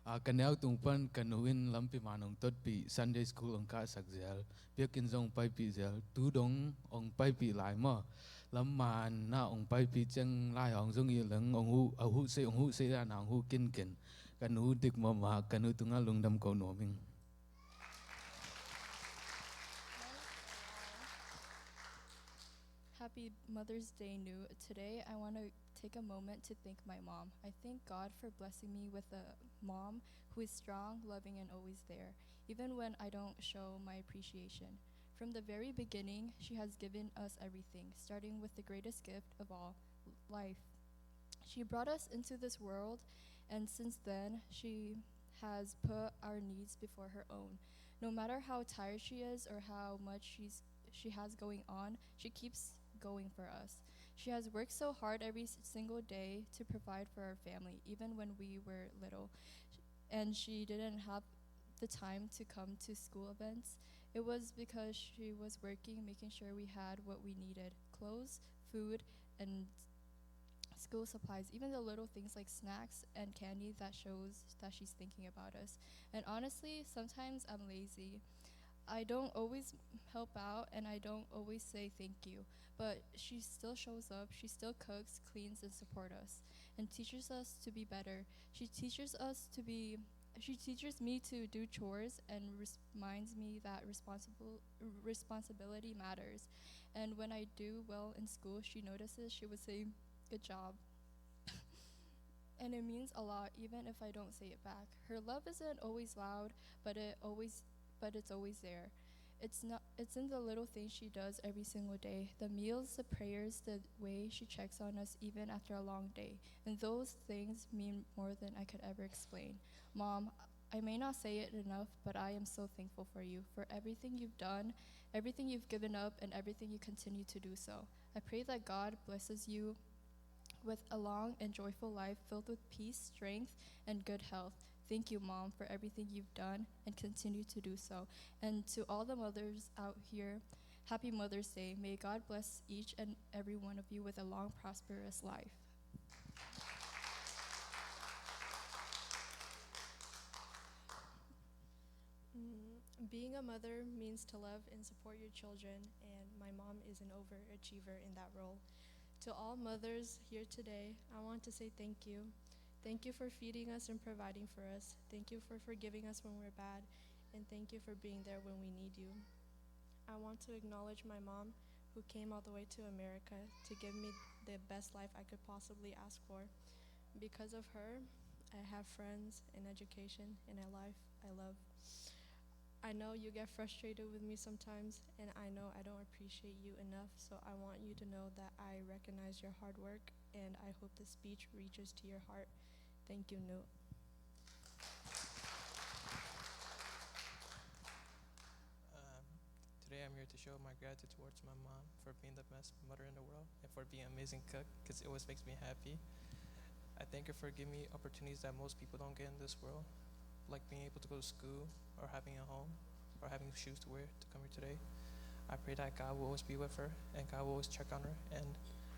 Kanel tungpan kanuin lampi manong tot pi Sunday school ong ka sakzel biakin zong pai pi zel tu dong ong pai pi lai ma lam man na ong pai pi chang lai ong zong yi leng ong hu se ra na ong hu kin kin kanu dik ma kanu tunga lungdam ko no ming. Happy Mother's Day, Nu. Today, I want to take a moment to thank my mom. I thank God for blessing me with a mom who is strong, loving, and always there, even when I don't show my appreciation. From the very beginning, she has given us everything, starting with the greatest gift of all, life. She brought us into this world, and since then, she has put our needs before her own. No matter how tired she is or how much she has going on, she keeps going for us. She has worked so hard every single day to provide for our family, even when we were little, and she didn't have the time to come to school events. It was because she was working, making sure we had what we needed: clothes, food, and school supplies, even the little things like snacks and candy that shows that she's thinking about us. And honestly, sometimes I'm lazy. I don't always help out and I don't always say thank you, but she still shows up, she still cooks, cleans, and supports us and teaches us to be better. She teaches me to do chores and reminds me that responsibility matters. And when I do well in school, she notices, she would say, "Good job." And it means a lot even if I don't say it back. Her love isn't always loud, but it's always there. It's in the little things she does every single day. The meals, the prayers, the way she checks on us even after a long day. And those things mean more than I could ever explain. Mom, I may not say it enough, but I am so thankful for you, for everything you've done, everything you've given up, and everything you continue to do so. I pray that God blesses you with a long and joyful life filled with peace, strength, and good health. Thank you, Mom, for everything you've done and continue to do so. And to all the mothers out here, happy Mother's Day. May God bless each and every one of you with a long, prosperous life. Being a mother means to love and support your children, and my mom is an overachiever in that role. To all mothers here today, I want to say thank you. Thank you for feeding us and providing for us. Thank you for forgiving us when we're bad, and thank you for being there when we need you. I want to acknowledge my mom, who came all the way to America to give me the best life I could possibly ask for. Because of her, I have friends, an education, and a life I love. I know you get frustrated with me sometimes, and I know I don't appreciate you enough, so I want you to know that I recognize your hard work, and I hope this speech reaches to your heart. Thank you, Nu. Today I'm here to show my gratitude towards my mom for being the best mother in the world and for being an amazing cook, because it always makes me happy. I thank her for giving me opportunities that most people don't get in this world, like being able to go to school or having a home or having shoes to wear to come here today. I pray that God will always be with her and God will always check on her, and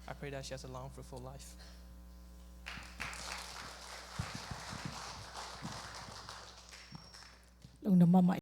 I pray that she has a long, fruitful life. Lungdam mama